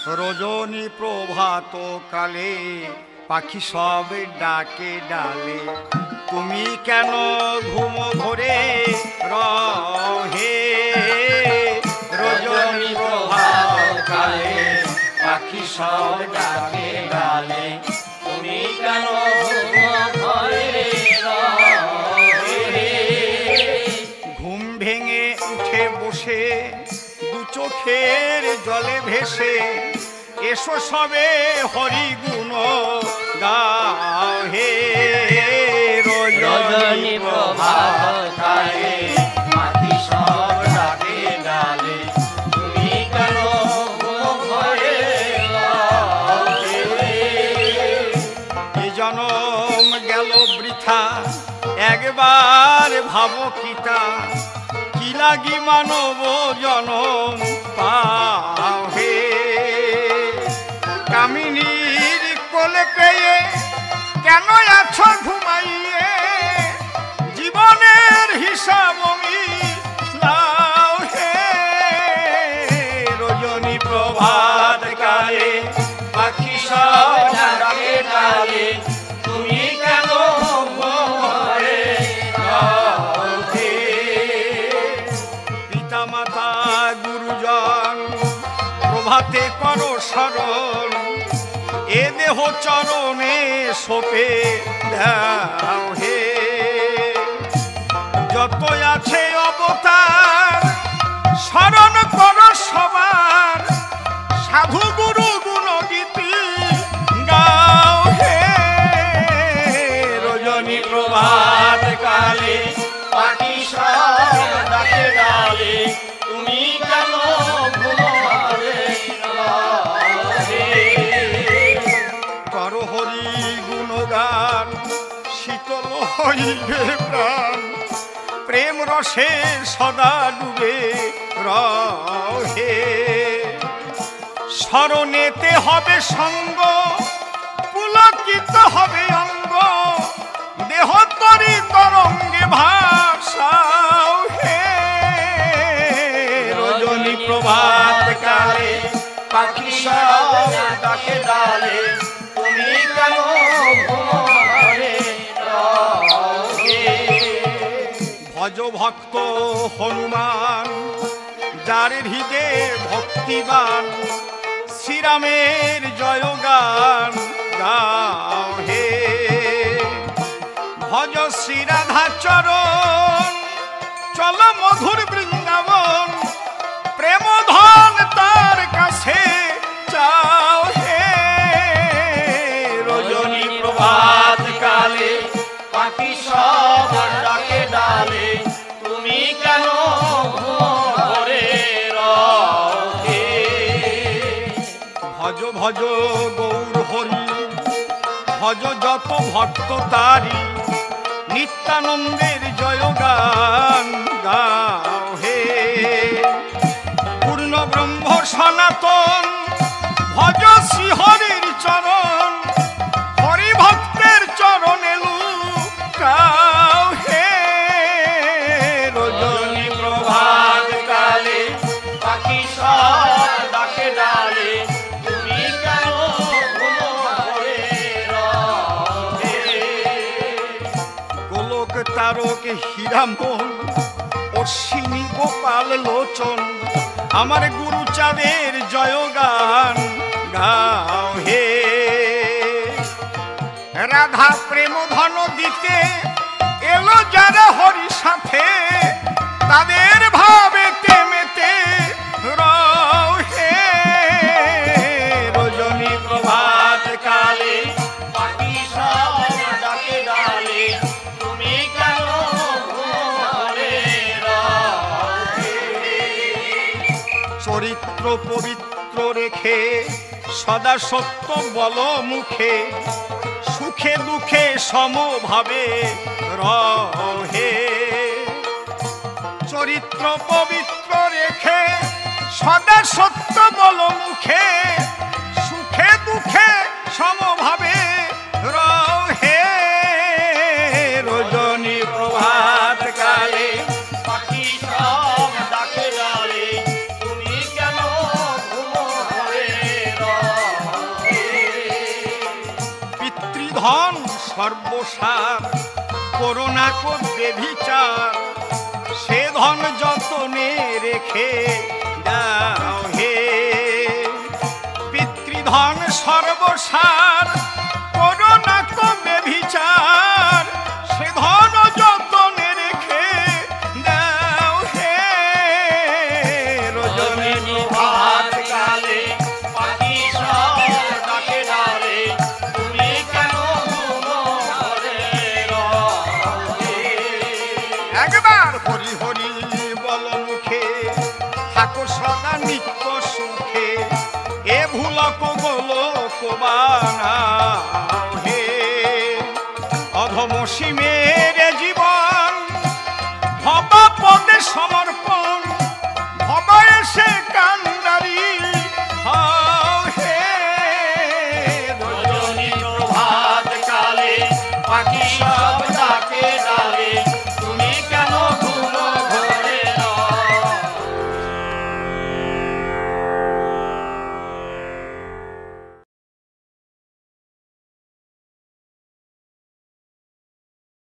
রজনী প্রভাত কালে পাখি সব ডাকে ডালে, তুমি কেন ঘুম ঘরে রহে? রজনী প্রভাত কালে পাখি সব ডাকে ডালে, তুমি কেন ঘুম ঘরে রহে? ঘুম ভেঙে উঠে বসে দু চোখের জলে ভেসে, এসো সবে হরি গুণ গাও হে। রজনী প্রভাত কালে পাখি সব ডাকে ডালে, তুমি কেন ঘুম ঘরে রহে? এ জনম গেল বৃথা একবার ভাবো কিতা, কি লাগি মানব জনম পাও হে? কামিনীর কোলে পেয়ে কেন আছো ঘুমাইয়ে, জীবনের হিসাব নাও হে। রজনী প্রভাত কালে পাখি সব ডাকে ডালে, তুমি কেন ঘরে রহে? পিতা মাতা গুরুজন প্রভাতে করো স্মরণ, এ দেহ চরণে সোপে দাও হে। যত আছে অবতার স্মরণ করো সবার, সাধু গুরু গুণগীতি গাও হে। রজনী প্রভাত কালে পাখি সব ডাকে ডালে, তুমি কেন ঘুম ঘরে রহে? করো হরি গুণগান শীতল হইবে প্রাণ, প্রেম রসে সদা ডুবে রহে। স্মরণেতে হবে সঙ্গ, পুলকিত হবে অঙ্গ, দেহ তরি তরঙ্গে ভাসাও হে। রজনী প্রভাত কালে পাখি সব ডাকে ডালে, তুমি কেন ঘুম ঘরে রহে? ভজ ভক্ত হনুমান যার হৃদে ভক্তিবান, শ্রীরামের জয়গান গাও হে। ভজ শ্রী রাধা চরণ চল মধুর বৃন্দাবন, প্রেম ধন তার কাছে চাও হে। রজনী প্রভাত কালে পাখি সব ডাকে ডালে, তুমি কেন ঘুম ঘরে রহে? ভজ ভজ গৌর হরি ভজ যত ভক্ত তারি, নিত্যানন্দের জয়গান গাও হে। পূর্ণ ব্রহ্ম সনাতন ভজ শ্রীহরির চরণ, হরি ভক্তের চরণে লুকাও হে। রজনী প্রভাত কালে পাখি সব ডাকে ডালে, তুমি কেন ঘুম ঘরে রহে? গোলক তারক হীরামন অশ্বিনী গোপাল লোচন, আমার গুরু চাঁদের জয়গান গাও হে। রাধা প্রেম ধন দিতে এলো যারা হরি সাথে, তাদের ভাবেতে মেতে রও হে। রজনী প্রভাত কালে পাখি সব ডাকে ডালে, তুমি কেন ঘুম ঘরে রহে? চরিত্র পবিত্র রেখে সদা সত্য বল মুখে, সুখে দুঃখে সমভাবে রহে। চরিত্র পবিত্র রেখে সদা সত্য বল মুখে, সুখে দুঃখে সমভাবে রহে। রজনী প্রভাত কালে পাখি সব ডাকে ডালে, তুমি কেন ঘুম ঘরে সার, করোনা করবে বিচার, সে ধন যতনে রেখে দাও হে। পিতৃধন সর্বসার, করোনা করবে বিচার, সে ধন যতনে রেখে দাও হে। রজনী প্রভাত কালে পাখি সব ডাকে ডালে, তুমি কেন ঘুমো ঘরে রও হে। একবার হরি হরি বল মুখে, থাকো সদা নিত্য সুখে, এ ভুলক গোলক বানাও হে। অধমসীমের জীবন ভবা পদে সমর্পণ, ভবা এসে কান্দারি হও হে। রজনী প্রভাত কালে পাখি সব